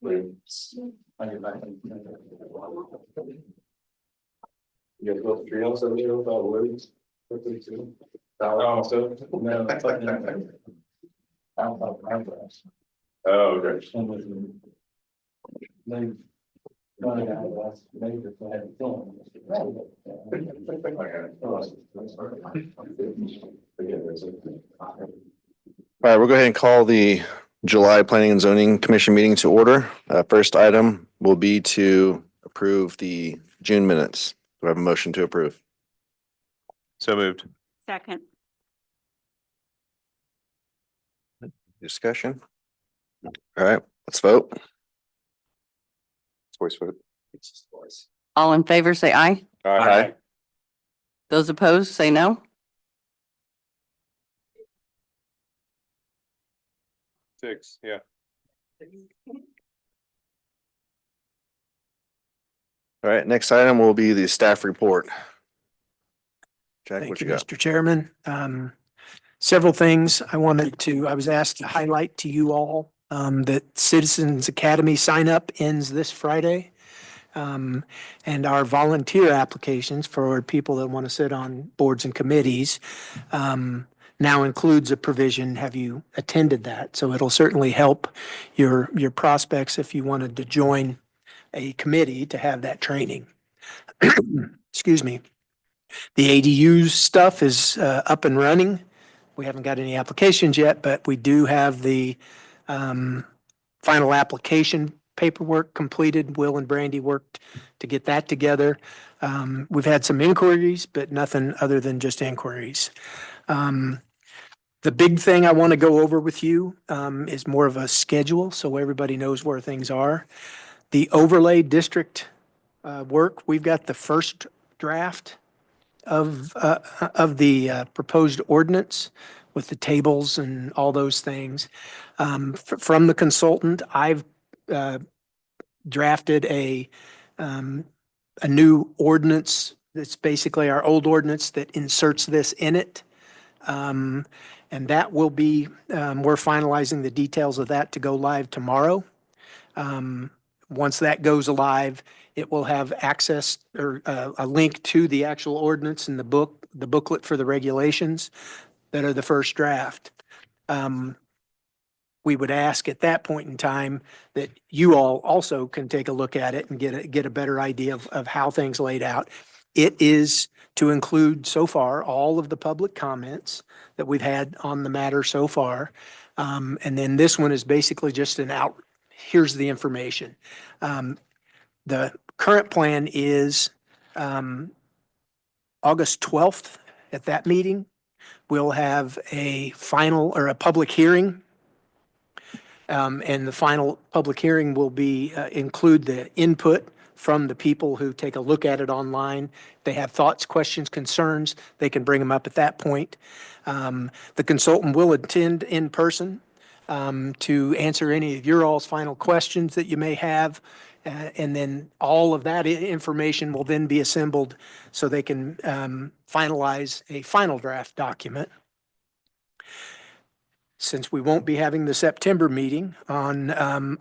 You guys both agree on something about Williams? Also, no, it's like that. Oh, okay. All right, we'll go ahead and call the July Planning and Zoning Commission meeting to order. First item will be to approve the June minutes. Do I have a motion to approve? So moved. Second. Discussion? All right, let's vote. Voice vote. All in favor, say aye. Aye. Those opposed, say no. Six, yeah. All right, next item will be the staff report. Jack, Thank what you, you got? Mr. Chairman. Several things I was asked to highlight to you all, that Citizens Academy sign up ends this Friday. And our volunteer applications for people that want to sit on boards and committees, now includes a provision. Have you attended that? So it'll certainly help your prospects if you wanted to join a committee to have that training. Excuse me. The ADU stuff is up and running. We haven't got any applications yet, but we do have the final application paperwork completed. Will and Brandy worked to get that together. We've had some inquiries, but nothing other than just inquiries. The big thing I want to go over with you is more of a schedule, so everybody knows where things are. The overlay district work, we've got the first draft of the proposed ordinance with the tables and all those things. From the consultant, I've drafted a new ordinance that's basically our old ordinance that inserts this in it. And that will be, we're finalizing the details of that to go live tomorrow. Once that goes live, it will have access or a link to the actual ordinance and the booklet for the regulations that are the first draft. We would ask at that point in time that you all also can take a look at it and get a better idea of how things laid out. It is to include so far all of the public comments that we've had on the matter so far. And then this one is basically just here's the information. The current plan is August 12th at that meeting. We'll have a final or a public hearing. And the final public hearing will be include the input from the people who take a look at it online. If they have thoughts, questions, concerns, they can bring them up at that point. The consultant will attend in person to answer any of your all's final questions that you may have. And then all of that information will then be assembled so they can finalize a final draft document. Since we won't be having the September meeting on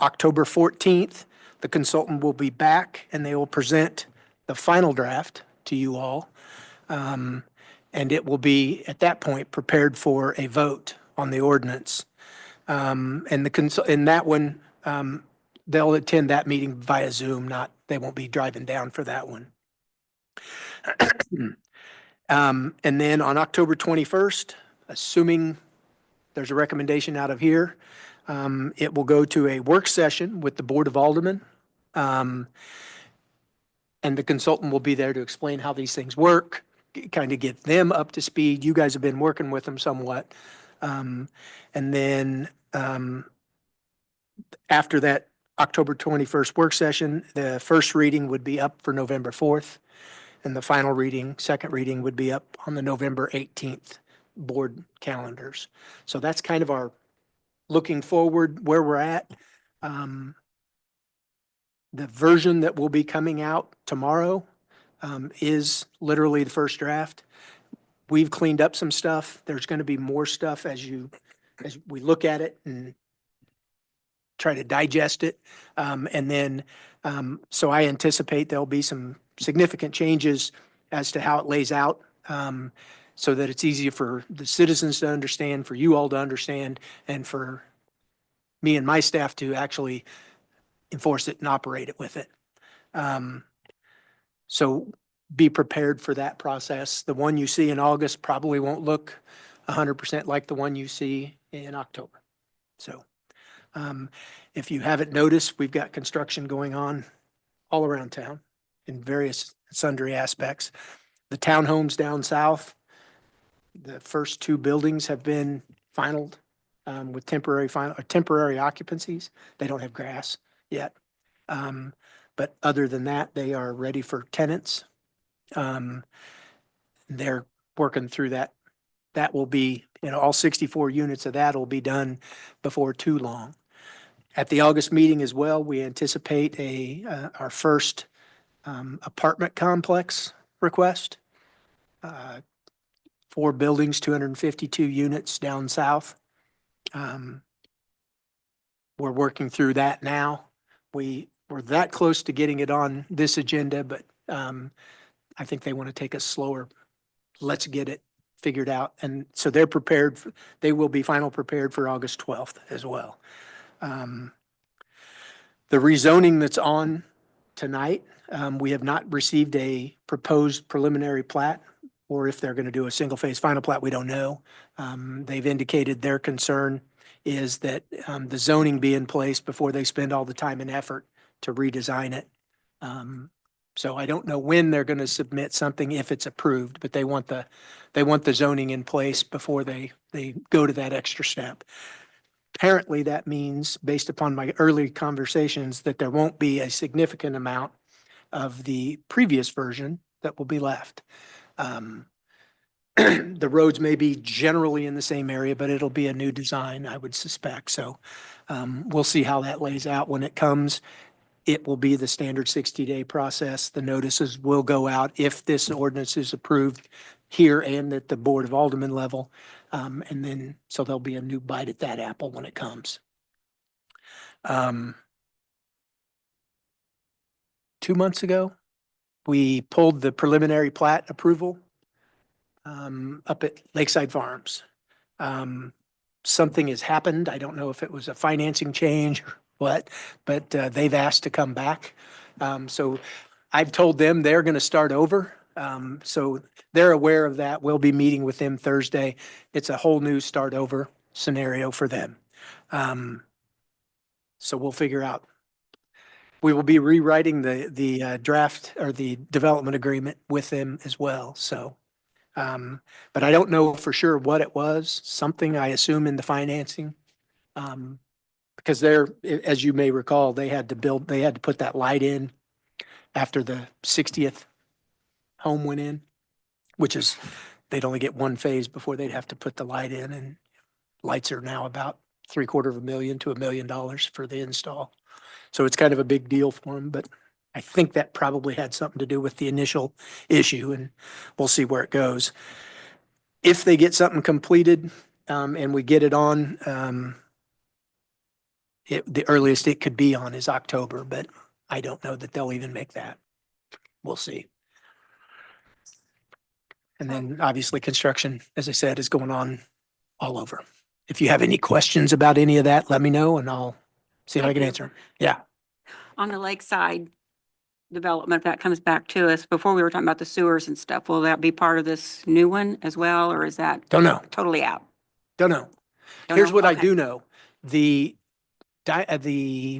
October 14th, the consultant will be back and they will present the final draft to you all. And it will be at that point prepared for a vote on the ordinance. And in that one, they'll attend that meeting via Zoom, they won't be driving down for that one. And then on October 21st, assuming there's a recommendation out of here, it will go to a work session with the Board of Aldermen. And the consultant will be there to explain how these things work, kind of get them up to speed. You guys have been working with them somewhat. And then after that October 21st work session, the first reading would be up for November 4th. And the final reading, second reading, would be up on the November 18th board calendars. So that's kind of our looking forward where we're at. The version that will be coming out tomorrow is literally the first draft. We've cleaned up some stuff. There's going to be more stuff as we look at it and try to digest it. And then, so I anticipate there'll be some significant changes as to how it lays out, so that it's easier for the citizens to understand, for you all to understand, and for me and my staff to actually enforce it and operate it with it. So be prepared for that process. The one you see in August probably won't look 100% like the one you see in October. So if you haven't noticed, we've got construction going on all around town in various sundry aspects. The townhomes down south, the first two buildings have been finalized with temporary occupancies. They don't have grass yet. But other than that, they are ready for tenants. They're working through that. That will be, all 64 units of that will be done before too long. At the August meeting as well, we anticipate our first apartment complex request. 4 buildings, 252 units down south. We're working through that now. We're that close to getting it on this agenda, but I think they want to take us slower. Let's get it figured out. And so they're prepared. They will be final prepared for August 12th as well. The rezoning that's on tonight, we have not received a proposed preliminary plat, or if they're going to do a single phase final plat, we don't know. They've indicated their concern is that the zoning be in place before they spend all the time and effort to redesign it. So I don't know when they're going to submit something if it's approved, but they want the zoning in place before they go to that extra step. Apparently that means, based upon my early conversations, that there won't be a significant amount of the previous version that will be left. The roads may be generally in the same area, but it'll be a new design, I would suspect. So we'll see how that lays out when it comes. It will be the standard 60-day process. The notices will go out if this ordinance is approved here and at the Board of Aldermen level. And then, so there'll be a new bite at that apple when it comes. 2 months ago, we pulled the preliminary plat approval up at Lakeside Farms. Something has happened. I don't know if it was a financing change or what, but they've asked to come back. So I've told them they're going to start over. So they're aware of that. We'll be meeting with them Thursday. It's a whole new start over scenario for them. So we'll figure out. We will be rewriting the draft or the development agreement with them as well. So, but I don't know for sure what it was. Something, I assume, in the financing. Because they're, as you may recall, they had to put that light in after the 60th home went in, which is, they'd only get one phase before they'd have to put the light in, and lights are now about $750,000 to $1 million for the install. So it's kind of a big deal for them, but I think that probably had something to do with the initial issue, and we'll see where it goes. If they get something completed, and we get it on, the earliest it could be on is October, but I don't know that they'll even make that. We'll see. And then obviously construction, as I said, is going on all over. If you have any questions about any of that, let me know and I'll see if I can answer them. Yeah. On the lakeside development, if that comes back to us, before we were talking about the sewers and stuff, will that be part of this new one as well, or is that Don't know. totally out? Don't know. Don't Here's know? what I Okay. do know. The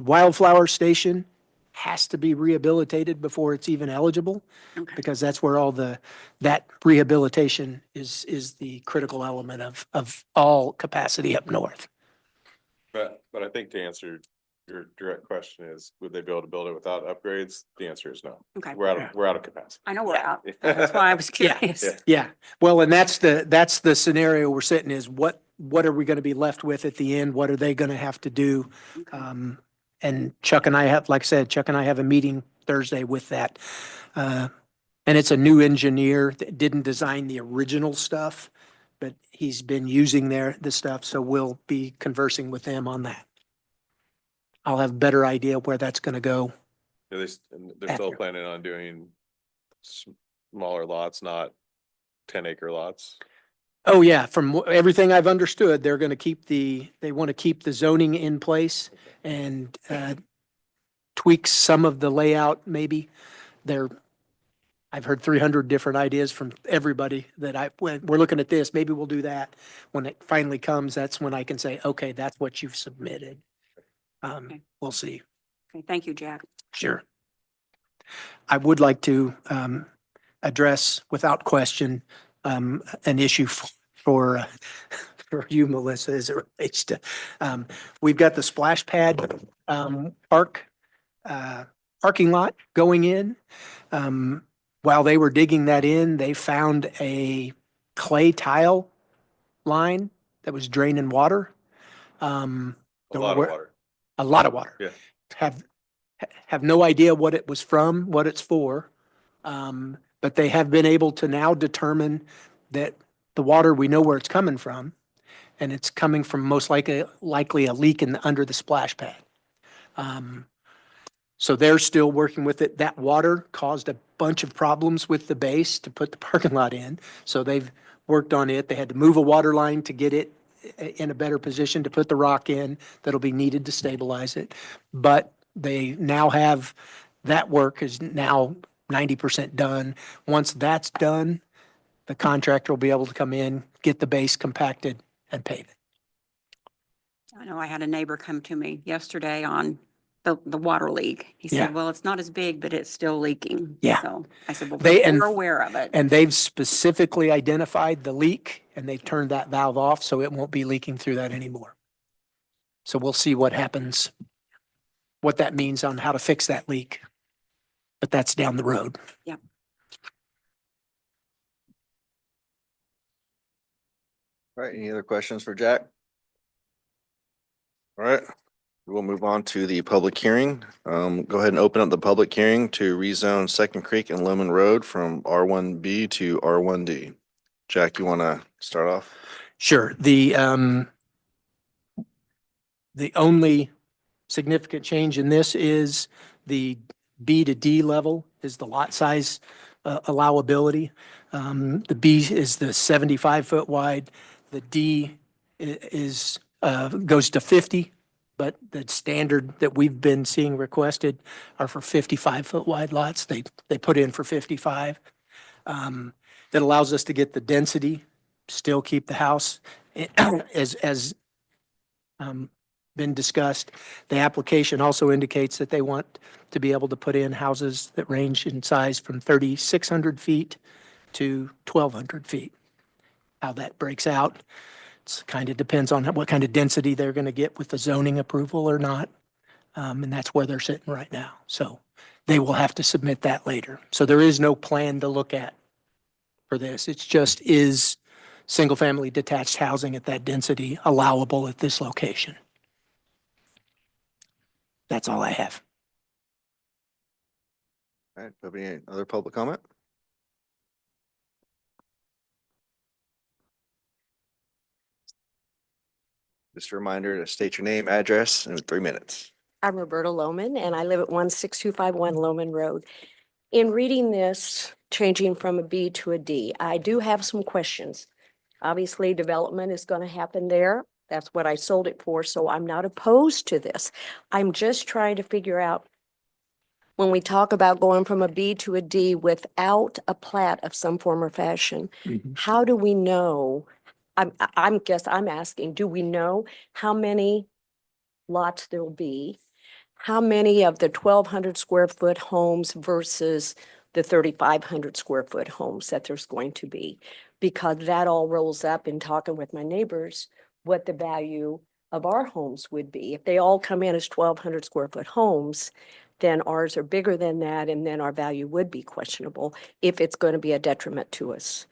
wildflower station has to be rehabilitated before it's even eligible, Okay. because that's where all that rehabilitation is the critical element of all capacity up north. But I think to answer your direct question is, would they be able to build it without upgrades? The answer is no. Okay. We're out of capacity. I know we're out. That's why I was Yeah. curious. Yeah. Yeah, well, and that's the scenario we're sitting is what are we going to be left with at the end? What are they going to have to do? Okay. And Chuck and I have, like I said, Chuck and I have a meeting Thursday with that. And it's a new engineer that didn't design the original stuff, but he's been using the stuff. So we'll be conversing with them on that. I'll have a better idea where that's going to go. And they're still After. planning on doing smaller lots, not 10-acre lots. Oh, yeah, from everything I've understood, they're going to keep they want to keep the zoning in place and tweak some of the layout, maybe. I've heard 300 different ideas from everybody when we're looking at this, maybe we'll do that. When it finally comes, that's when I can say, okay, that's what you've submitted. Okay. We'll see. Okay, thank you, Jack. Sure. I would like to address without question an issue for for you, Melissa, as it relates to, we've got the splash pad parking lot going in. While they were digging that in, they found a clay tile line that was draining water. A Don't know lot of where- water. A lot of water. Yeah. Have no idea what it was from, what it's for. But they have been able to now determine that the water, we know where it's coming from. And it's coming from most likely a leak under the splash pad. So they're still working with it. That water caused a bunch of problems with the base to put the parking lot in. So they've worked on it. They had to move a water line to get it in a better position to put the rock in that'll be needed to stabilize it. But they now have, that work is now 90% done. Once that's done, the contractor will be able to come in, get the base compacted and pave it. I know I had a neighbor come to me yesterday on the water leak. He Yeah. said, well, it's not as big, but it's still leaking. Yeah. So I said, well, They- and- we're aware of it. And they've specifically identified the leak and they've turned that valve off so it won't be leaking through that anymore. So we'll see what happens, what that means on how to fix that leak. But that's down the road. Yep. All right, any other questions for Jack? All right, we'll move on to the public hearing. Go ahead and open up the public hearing to rezone Second Creek and Lemon Road from R1B to R1D. Jack, you want to start off? Sure. The only significant change in this is the B to D level is the lot size allowability. The B is the 75-foot wide. The D is goes to 50, but the standard that we've been seeing requested are for 55-foot wide lots. They put in for 55. That allows us to get the density, still keep the house as been discussed. The application also indicates that they want to be able to put in houses that range in size from 3,600 feet to 1,200 feet. How that breaks out, it kind of depends on what kind of density they're going to get with the zoning approval or not. And that's where they're sitting right now. So they will have to submit that later. So there is no plan to look at for this. It's just is single-family detached housing at that density allowable at this location? That's all I have. All right, have any other public comment? Just a reminder to state your name, address, in 3 minutes. I'm Roberta Lohman, and I live at 16251 Lohman Road. In reading this, changing from a B to a D, I do have some questions. Obviously, development is going to happen there. That's what I sold it for, so I'm not opposed to this. I'm just trying to figure out, when we talk about going from a B to a D without a plat of some form or fashion, how do we know? I'm asking, do we know how many lots there will be? How many of the 1,200 square foot homes versus the 3,500 square foot homes that there's going to be? Because that all rolls up in talking with my neighbors, what the value of our homes would be. If they all come in as 1,200 square foot homes, then ours are bigger than that, and then our value would be questionable if it's going to be a detriment to us.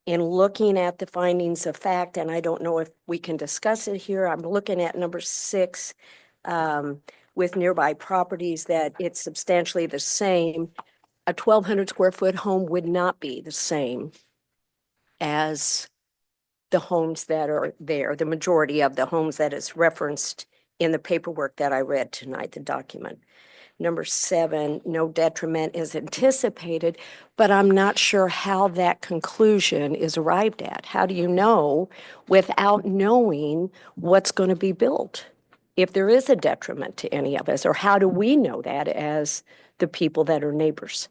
In looking at the findings of fact, and I don't know if we can discuss it here, I'm looking at number 6 with nearby properties that it's substantially the same. A 1,200 square foot home would not be the same as the homes that are there, the majority of the homes that is referenced in the paperwork that I read tonight, the document. Number 7, no detriment is anticipated, but I'm not sure how that conclusion is arrived at. How do you know without knowing what's going to be built? If there is a detriment to any of us, or how do we know that as the people that are neighbors?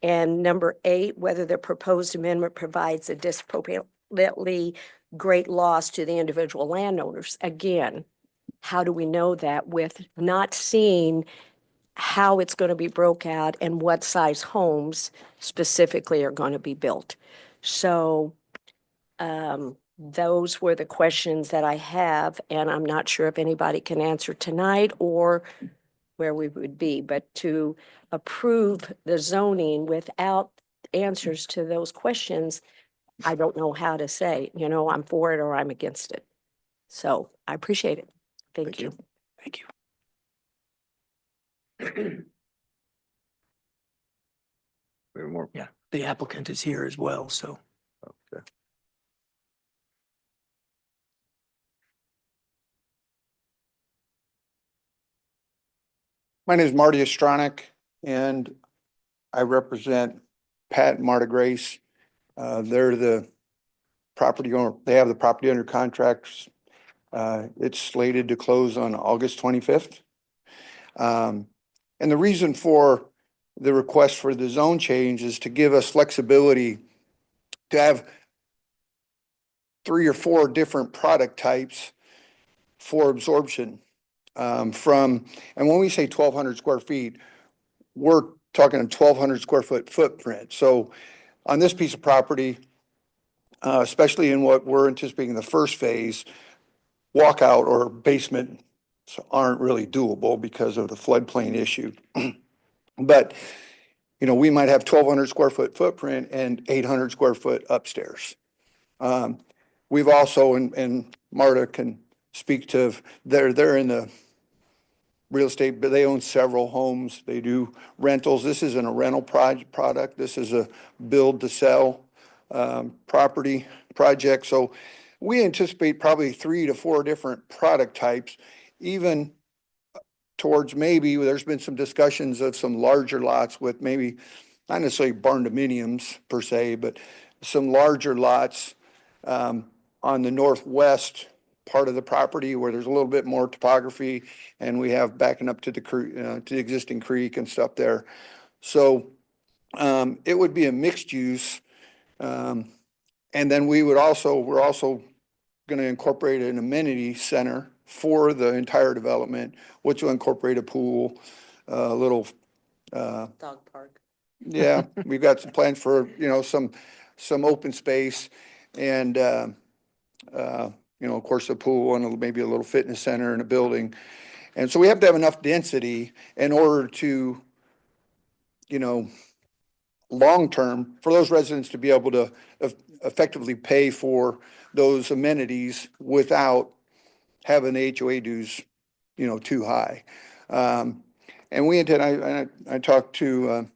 And number 8, whether the proposed amendment provides a disproportionately great loss to the individual landowners. Again, how do we know that with not seeing how it's going to be broke out and what size homes specifically are going to be built? So those were the questions that I have, and I'm not sure if anybody can answer tonight or where we would be, but to approve the zoning without answers to those questions, I don't know how to say, I'm for it or I'm against it. So I appreciate it. Thank you. Thank you. We have more. Yeah, the applicant is here as well, so. Okay. My name is Marty Astronic, and I represent Pat and Marta Grace. They're the property owner. They have the property under contracts. It's slated to close on August 25th. And the reason for the request for the zone change is to give us flexibility to have 3 or 4 different product types for absorption. And when we say 1,200 square feet, we're talking a 1,200 square foot footprint. So on this piece of property, especially in what we're anticipating the first phase, walkout or basement aren't really doable because of the floodplain issue. But, we might have 1,200 square foot footprint and 800 square foot upstairs. We've also, and Marta can speak to, they're in the real estate, but they own several homes. They do rentals. This isn't a rental product. This is a build to sell property project. So we anticipate probably 3 to 4 different product types, even towards maybe there's been some discussions of some larger lots with maybe not necessarily barn dominiums per se, but some larger lots on the northwest part of the property where there's a little bit more topography, and we have backing up to the existing creek and stuff there. So it would be a mixed use. And then we're also going to incorporate an amenity center for the entire development, which will incorporate a pool, a little Dog park. yeah, we've got some plans for, some open space and, of course, a pool and maybe a little fitness center and a building. And so we have to have enough density in order to, long-term, for those residents to be able to effectively pay for those amenities without having the HOA dues, too high. And we intend, I talked to,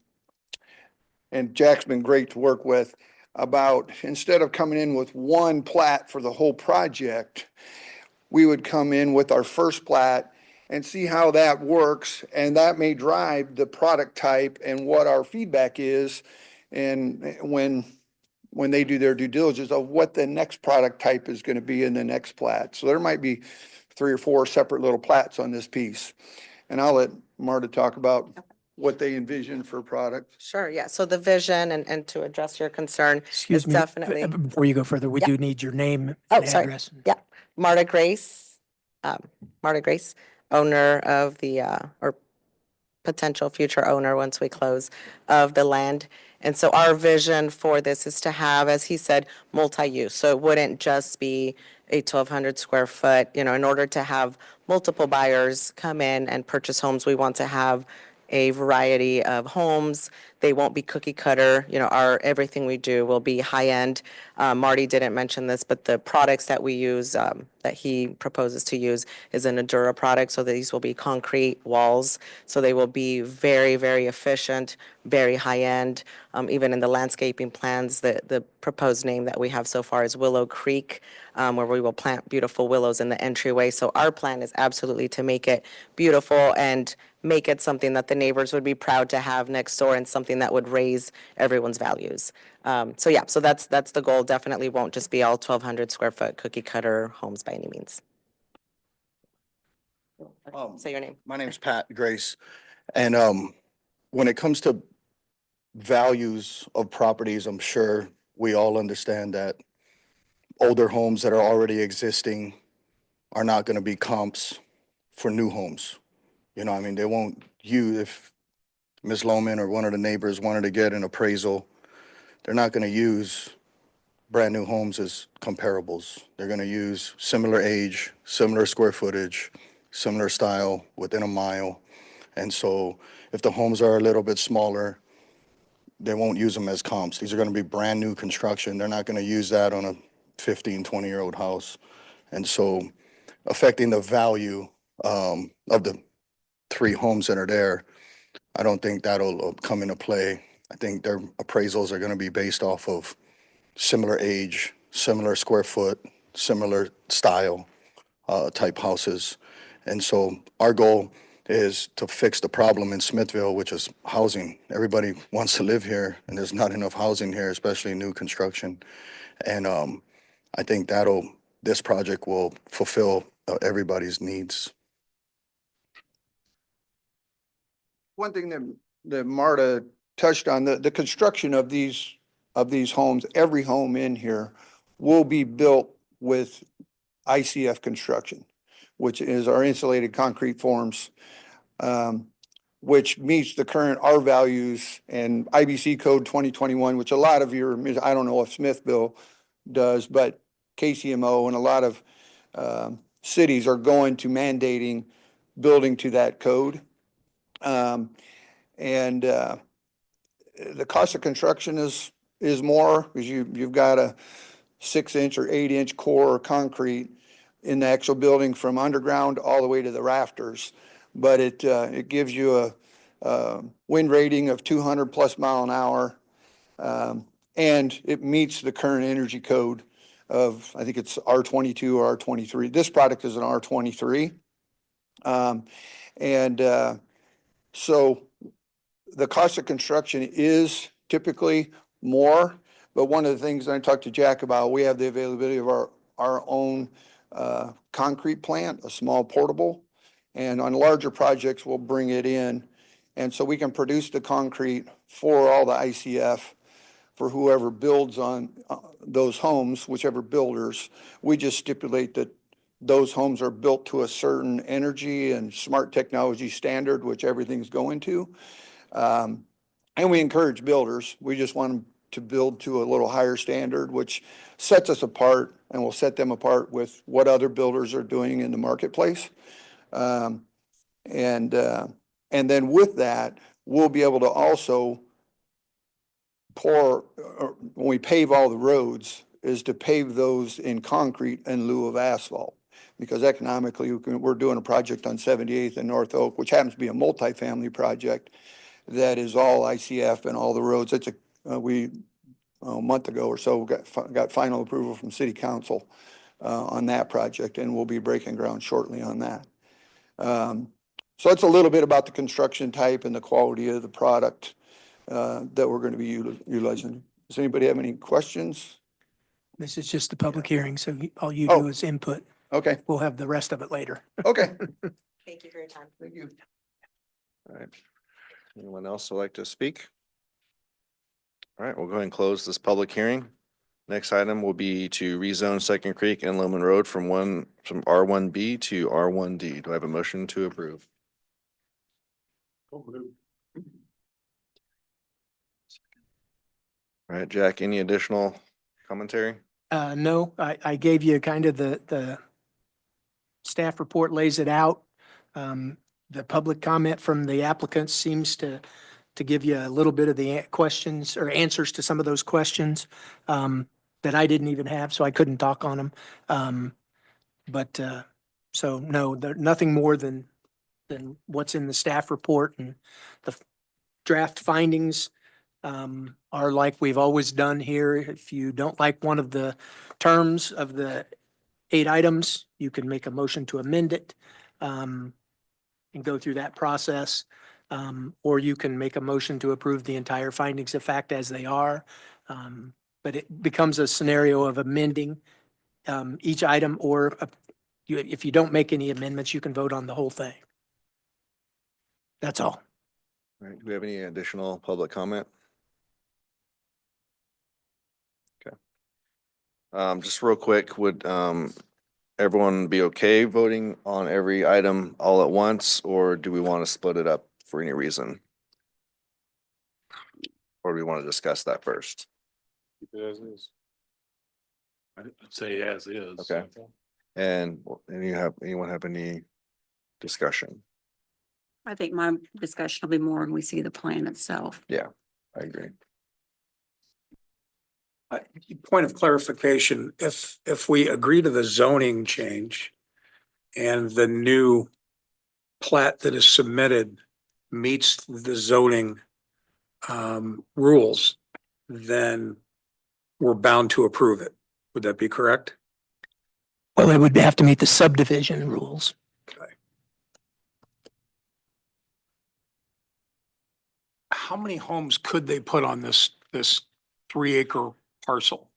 and Jack's been great to work with, about instead of coming in with one plat for the whole project, we would come in with our first plat and see how that works. And that may drive the product type and what our feedback is. And when they do their due diligence of what the next product type is going to be in the next plat. So there might be 3 or 4 separate little plats on this piece. And I'll let Marta talk about what they envision for product. Sure, yeah. So the vision and to address your concern Excuse is me, definitely, before you go further, we Yeah. do need your name Oh, and sorry. address. Yeah. Marta Grace, owner of the, or potential future owner once we close of the land. And so our vision for this is to have, as he said, multi-use. So it wouldn't just be a 1,200 square foot, in order to have multiple buyers come in and purchase homes, we want to have a variety of homes. They won't be cookie cutter, everything we do will be high end. Marty didn't mention this, but the products that we use, that he proposes to use is an Endura product. So these will be concrete walls. So they will be very, very efficient, very high end. Even in the landscaping plans, the proposed name that we have so far is Willow Creek, where we will plant beautiful willows in the entryway. So our plan is absolutely to make it beautiful and make it something that the neighbors would be proud to have next door and something that would raise everyone's values. So that's the goal. Definitely won't just be all 1,200 square foot cookie cutter homes by any means. Say your name. My name's Pat Grace. And when it comes to values of properties, I'm sure we all understand that older homes that are already existing are not going to be comps for new homes. I mean, they won't if Ms. Loman or one of the neighbors wanted to get an appraisal, they're not going to use brand new homes as comparables. They're going to use similar age, similar square footage, similar style within a mile. And so if the homes are a little bit smaller, they won't use them as comps. These are going to be brand new construction. They're not going to use that on a 15, 20-year-old house. And so affecting the value of the 3 homes that are there, I don't think that'll come into play. I think their appraisals are going to be based off of similar age, similar square foot, similar style type houses. And so our goal is to fix the problem in Smithville, which is housing. Everybody wants to live here, and there's not enough housing here, especially new construction. And I think this project will fulfill everybody's needs. One thing that Marta touched on, the construction of these homes, every home in here will be built with ICF construction, which is our insulated concrete forms, which meets the current R values and IBC code 2021, which a lot of I don't know if Smithville does, but KCMO and a lot of cities are going to mandating building to that code. The cost of construction is more because you've got a 6-inch or 8-inch core of concrete in the actual building from underground all the way to the rafters. But it gives you a wind rating of 200 plus mile an hour. And it meets the current energy code of, I think it's R22 or R23. This product is an R23. So the cost of construction is typically more, but one of the things I talked to Jack about, we have the availability of our own concrete plant, a small portable, and on larger projects, we'll bring it in. And so we can produce the concrete for all the ICF for whoever builds on those homes, whichever builders. We just stipulate that those homes are built to a certain energy and smart technology standard, which everything's going to. And we encourage builders. We just want them to build to a little higher standard, which sets us apart and will set them apart with what other builders are doing in the marketplace. And then with that, we'll be able to also when we pave all the roads, is to pave those in concrete in lieu of asphalt. Because economically, we're doing a project on 78th and North Oak, which happens to be a multifamily project that is all ICF and all the roads. It's a month ago or so got final approval from City Council on that project, and we'll be breaking ground shortly on that. So it's a little bit about the construction type and the quality of the product that we're going to be utilizing. Does anybody have any questions? This is just the public hearing, so all you do is input. Okay. We'll have the rest of it later. Okay. Thank you for your time. Thank you. All right. Anyone else would like to speak? All right, we'll go ahead and close this public hearing. Next item will be to rezone Second Creek and Loman Road from R1B to R1D. Do I have a motion to approve? All right, Jack, any additional commentary? No, I gave you kind of the staff report lays it out. the public comment from the applicants seems to give you a little bit of the questions or answers to some of those questions that I didn't even have, so I couldn't talk on them. But so no, there, nothing more than what's in the staff report, and the draft findings are like we've always done here. If you don't like one of the terms of the 8 items, you can make a motion to amend it and go through that process. Or you can make a motion to approve the entire findings of fact as they are. But it becomes a scenario of amending each item, or if you don't make any amendments, you can vote on the whole thing. That's all. All right, do we have any additional public comment? Okay. Just real quick, would everyone be okay voting on every item all at once, or do we want to split it up for any reason? Or do we want to discuss that first? Keep it as is. I'd say as is. Okay. And anyone have any discussion? I think my discussion will be more when we see the plan itself. I agree. Point of clarification, if we agree to the zoning change and the new plat that is submitted meets the zoning rules, then we're bound to approve it. Would that be correct? Well, it would have to meet the subdivision rules. How many homes could they put on this 3-acre parcel?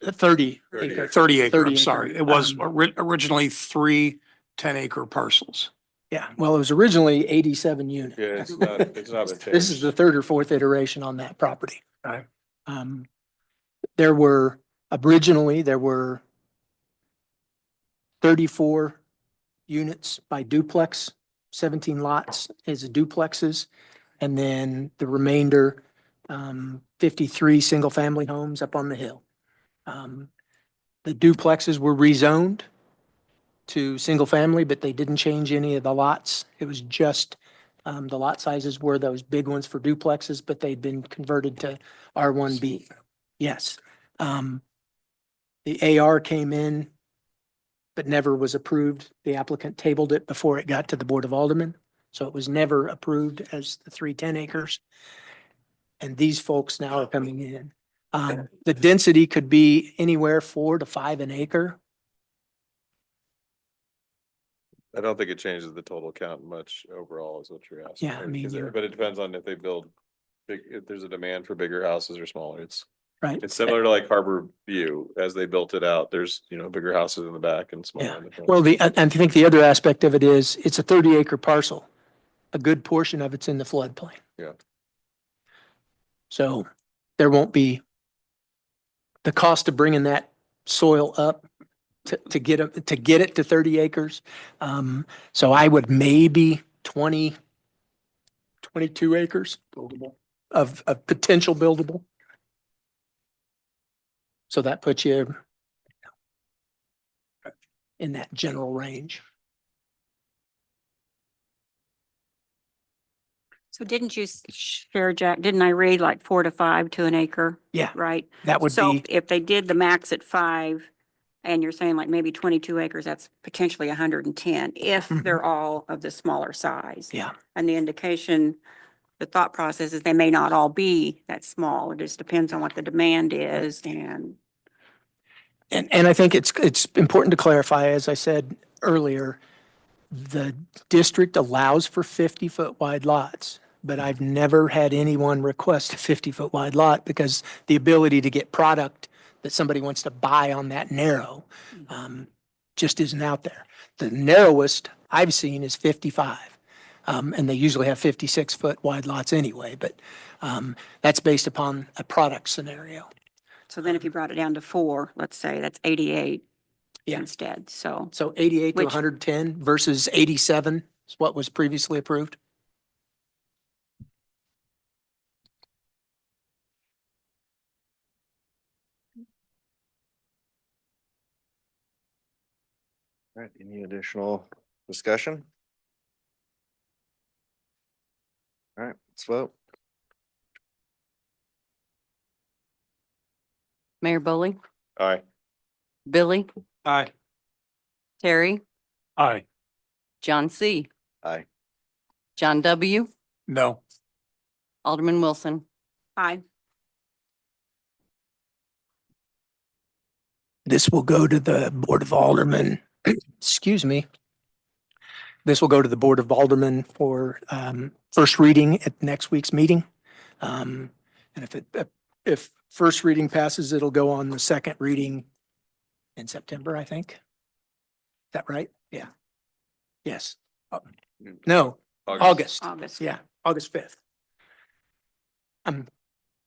30 30 acre. 30 acre, 30 I'm sorry. acre, It was originally 3 10-acre parcels. Yeah, well, it was originally 87 units. Yeah, it's not been changed. This is the 3rd or 4th iteration on that property. Right. Originally, there were 34 units by duplex, 17 lots as duplexes, and then the remainder, 53 single-family homes up on the hill. The duplexes were rezoned to single-family, but they didn't change any of the lots. It was just the lot sizes were those big ones for duplexes, but they'd been converted to R1B. Yes. The AR came in, but never was approved. The applicant tabled it before it got to the Board of Aldermen. So it was never approved as the 3 10 acres. And these folks now are coming in. The density could be anywhere 4 to 5 an acre. I don't think it changes the total count much overall is what you're asking. Yeah, I mean, you're- But it depends on if they build big, if there's a demand for bigger houses or smaller. Right. It's similar to like Harbor View. As they built it out, there's, bigger houses in the back and smaller Yeah. in the front. Well, I think the other aspect of it is it's a 30 acre parcel. A good portion of it's in the floodplain. Yeah. So there won't be the cost of bringing that soil up to get it to 30 acres. So I would maybe 20, 22 acres of potential buildable. So that puts you in that general range. So didn't you share, Jack, didn't I read like 4 to 5 to an acre? Yeah. Right? That would So be, if they did the max at 5 and you're saying like maybe 22 acres, that's potentially 110 if Mhm. they're all of the smaller size. yeah. And the indication, the thought process is they may not all be that small. It just depends on what the demand is and. And I think it's important to clarify, as I said earlier, the district allows for 50-foot wide lots, but I've never had anyone request a 50-foot wide lot because the ability to get product that somebody wants to buy on that narrow just isn't out there. The narrowest I've seen is 55. And they usually have 56-foot wide lots anyway, but that's based upon a product scenario. So then if you brought it down to 4, let's say that's 88 Yeah. instead. So So 88 to Which- 110 versus 87 is what was previously approved. All right, any additional discussion? All right, let's vote. Mayor Bowling, Aye. Billy, Aye. Terry, Aye. John C, Aye. John W, No. Alderman Wilson. Aye. This will go to the Board of Aldermen, excuse me. This will go to the Board of Aldermen for first reading at next week's meeting. And if first reading passes, it'll go on the second reading in September, I think. Is that right? Yeah. Yes. No, August. August. Yeah, August 5th.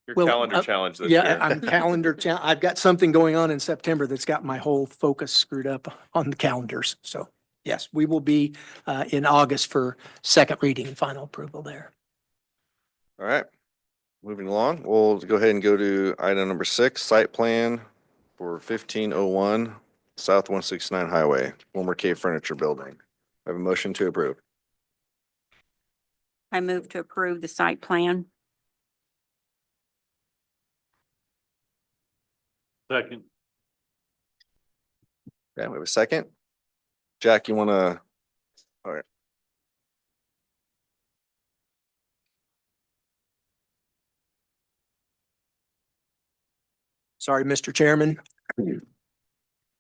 Your Well, calendar challenge this year. Yeah, I've got something going on in September that's got my whole focus screwed up on the calendars. So yes, we will be in August for second reading and final approval there. All right, moving along, we'll go ahead and go to item number 6, site plan for 1501 South 169 Highway, former K Furniture Building. I have a motion to approve. I move to approve the site plan. Second. Okay, we have a second. Jack, you want to? All right. Sorry, Mr. Chairman.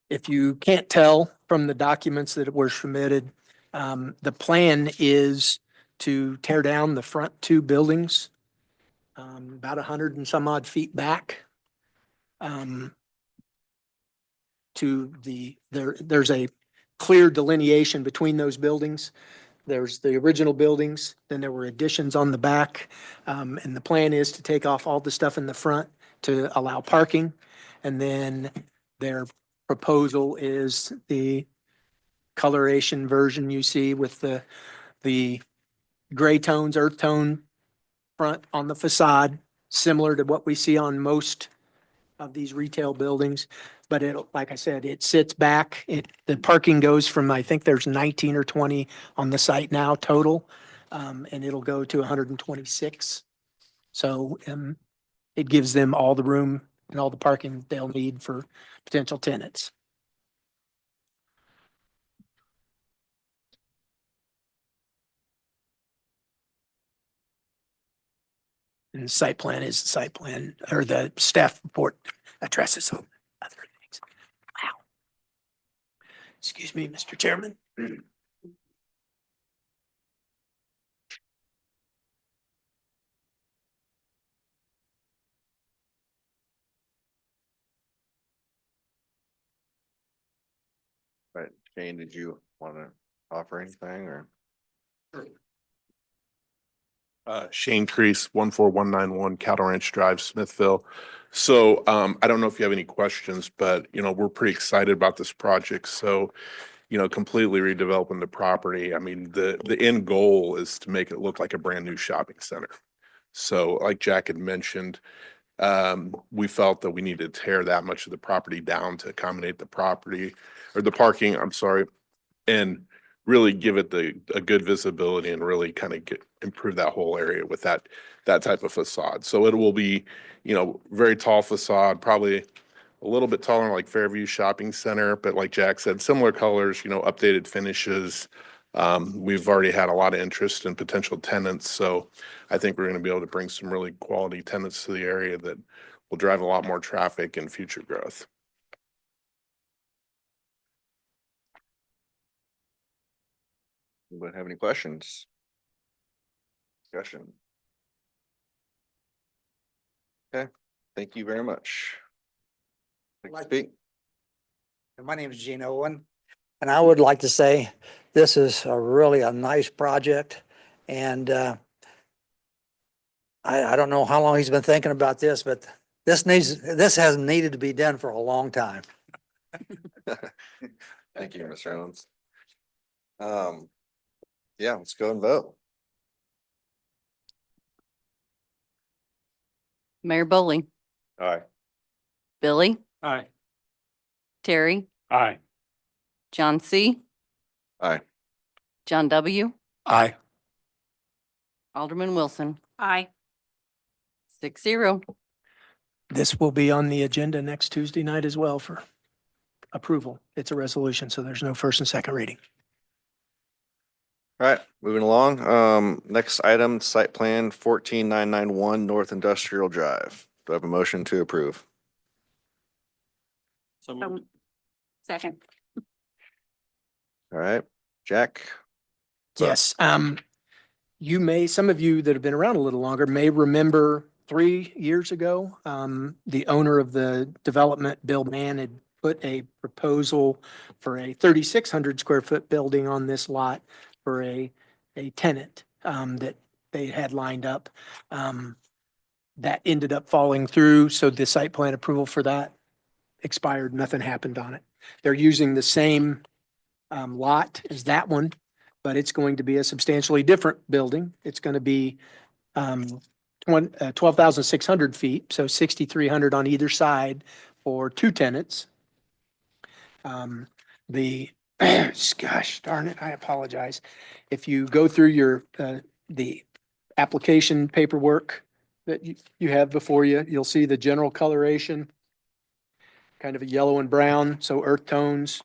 If you can't tell from the documents that were submitted, the plan is to tear down the front two buildings, about 100 and some odd feet back. There's a clear delineation between those buildings. There's the original buildings, then there were additions on the back. And the plan is to take off all the stuff in the front to allow parking. And then their proposal is the coloration version you see with the gray tones, earth tone front on the facade, similar to what we see on most of these retail buildings. But it, like I said, it sits back. The parking goes from, I think there's 19 or 20 on the site now total. And it'll go to 126. So, it gives them all the room and all the parking they'll need for potential tenants. And the site plan is the site plan, or the staff report addresses some other things. Wow. Excuse me, Mr. Chairman. Right, Shane, did you want to offer anything or? Shane Crease, 14191 Cattle Ranch Drive, Smithville. So I don't know if you have any questions, but we're pretty excited about this project. So, completely redeveloping the property. I mean, the end goal is to make it look like a brand new shopping center. So like Jack had mentioned, we felt that we needed to tear that much of the property down to accommodate the property or the parking, I'm sorry, and really give it a good visibility and really kind of improve that whole area with that type of facade. So it will be, very tall facade, probably a little bit taller than like Fairview Shopping Center, but like Jack said, similar colors, updated finishes. We've already had a lot of interest in potential tenants, so I think we're going to be able to bring some really quality tenants to the area that will drive a lot more traffic and future growth. Anybody have any questions? Discussion? Okay, thank you very much. Like to speak? My name is Gene Owen, and I would like to say this is really a nice project. And I don't know how long he's been thinking about this, but this has needed to be done for a long time. Thank you, Mr. Owens. Yeah, let's go and vote. Mayor Bowling, Aye. Billy, Aye. Terry, Aye. John C, Aye. John W, Aye. Alderman Wilson, Aye. 6-0. This will be on the agenda next Tuesday night as well for approval. It's a resolution, so there's no first and second reading. All right, moving along. Next item, site plan 14991 North Industrial Drive. Do I have a motion to approve? Second. All right, Jack? Yes, some of you that have been around a little longer may remember 3 years ago, the owner of the development, Bill Mann, had put a proposal for a 3,600 square foot building on this lot for a tenant, that they had lined up. That ended up falling through, so the site plan approval for that expired, nothing happened on it. They're using the same lot as that one, but it's going to be a substantially different building. It's going to be 12,600 feet, so 6,300 on either side for 2 tenants. Gosh darn it, I apologize. If you go through your, the application paperwork that you have before you, you'll see the general coloration, kind of a yellow and brown, so earth tones.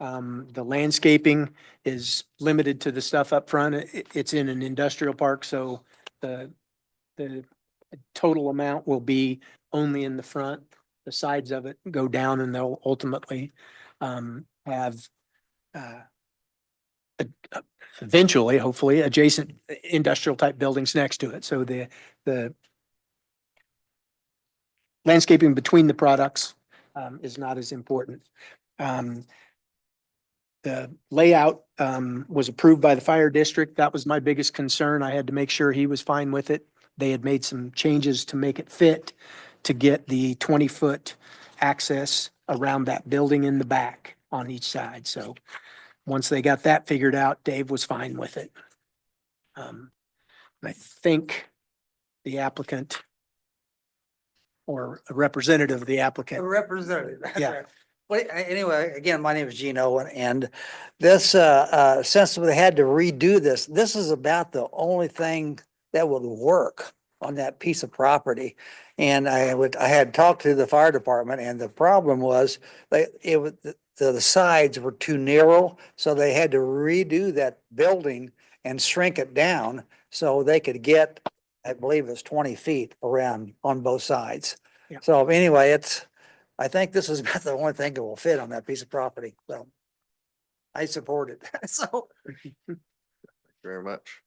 The landscaping is limited to the stuff up front. It's in an industrial park, so the total amount will be only in the front. The sides of it go down, and they'll ultimately have eventually, hopefully, adjacent industrial type buildings next to it. So the landscaping between the products is not as important. The layout was approved by the fire district. That was my biggest concern. I had to make sure he was fine with it. They had made some changes to make it fit, to get the 20-foot access around that building in the back on each side. So once they got that figured out, Dave was fine with it. I think the applicant or a representative of the A applicant. representative. that's Yeah. right. Well, anyway, again, my name is Gene Owen, and this, since they had to redo this, this is about the only thing that would work on that piece of property. And I had talked to the fire department, and the problem was the sides were too narrow, so they had to redo that building and shrink it down so they could get, I believe it's 20 feet around on both sides. Yeah. So anyway, I think this is about the only thing that will fit on that piece of property, so I support it. So, Thank you very much.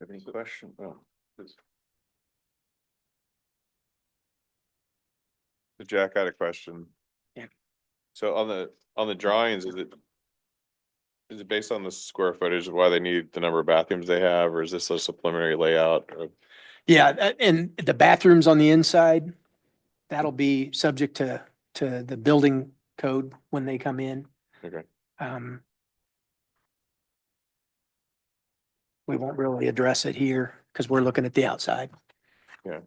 Have any question? Oh, please. So Jack, I had a question. Yeah. So on the drawings, is it based on the square footage of why they need the number of bathrooms they have, or is this just a preliminary layout? Yeah, and the bathrooms on the inside, that'll be subject to the building code when they come in. Okay. We won't really address it here because we're looking at the outside. Yeah.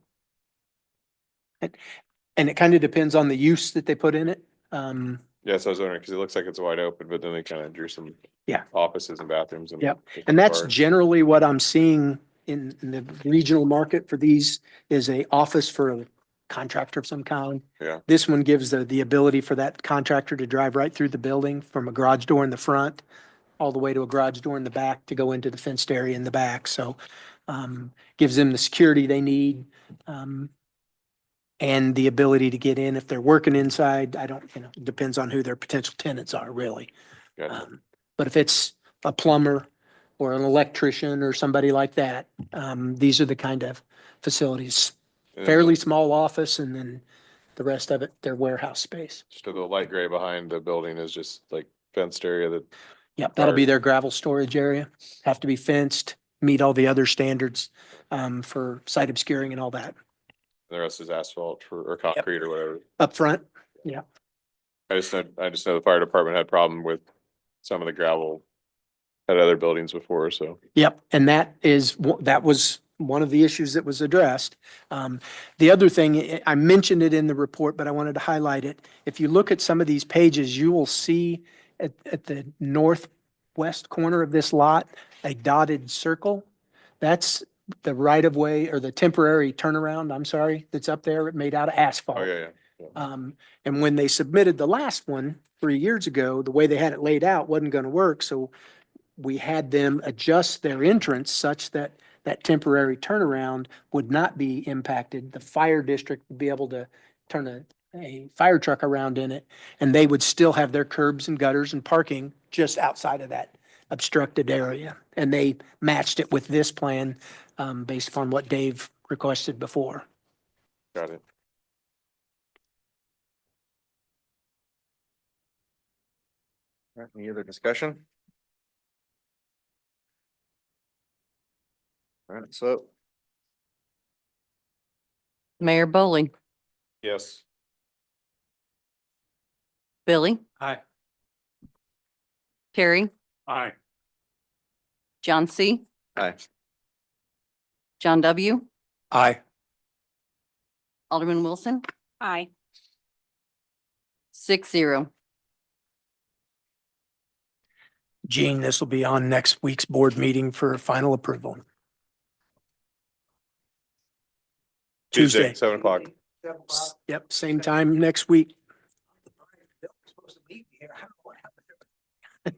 And it kind of depends on the use that they put in it. Yeah, so I was wondering, because it looks like it's wide open, but then they kind of drew some Yeah. offices and bathrooms and. Yep. And that's generally what I'm seeing in the regional market for these, is a office for a contractor of some kind. Yeah. This one gives the ability for that contractor to drive right through the building from a garage door in the front all the way to a garage door in the back to go into the fenced area in the back. So gives them the security they need, and the ability to get in if they're working inside. It depends on who their potential tenants are, really. Gotcha. But if it's a plumber or an electrician or somebody like that, these are the kind of facilities. And then Fairly small office, and then the rest of it, their warehouse space. So the light gray behind the building is just like fenced area that, Yep, that'll be Or- their gravel storage area. Have to be fenced, meet all the other standards for site obscuring and all that. the rest is asphalt or concrete or whatever. Up front, I just know the fire department had problem with some of the gravel at other buildings before, so. yep, and that was one of the issues that was addressed. The other thing, I mentioned it in the report, but I wanted to highlight it. If you look at some of these pages, you will see at the north southwest corner of this lot, a dotted circle. That's the right of way or the temporary turnaround, I'm sorry, that's up there made out of asphalt. Oh, yeah, yeah. And when they submitted the last one 3 years ago, the way they had it laid out wasn't gonna work, so we had them adjust their entrance such that that temporary turnaround would not be impacted. The fire district would be able to turn a fire truck around in it, and they would still have their curbs and gutters and parking just outside of that obstructed area. And they matched it with this plan, based upon what Dave requested before. Got it. All right, any other discussion? All right, so Mayor Bowling, Yes. Billy, Aye. Terry, Aye. John C., aye. John W., Aye. Alderman Wilson, Aye. 6-0. Gene, this will be on next week's board meeting for final approval. Tuesday, Tuesday. 7 o'clock. Yep, same time next week.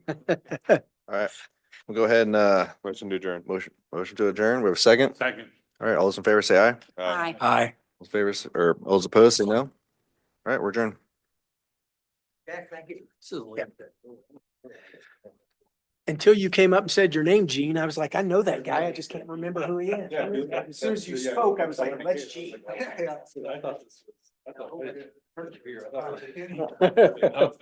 All right, we'll go ahead and, Motion to adjourn. motion to adjourn. We have a second. Second. All right, all those in favor say aye. Aye. Aye. All those favors, or all those opposed say no. All right, we're adjourned. Until you came up and said your name, Gene, I was like, I know that guy. I just can't remember who he is. As soon as you spoke, I was like, that's Gene. I thought this was.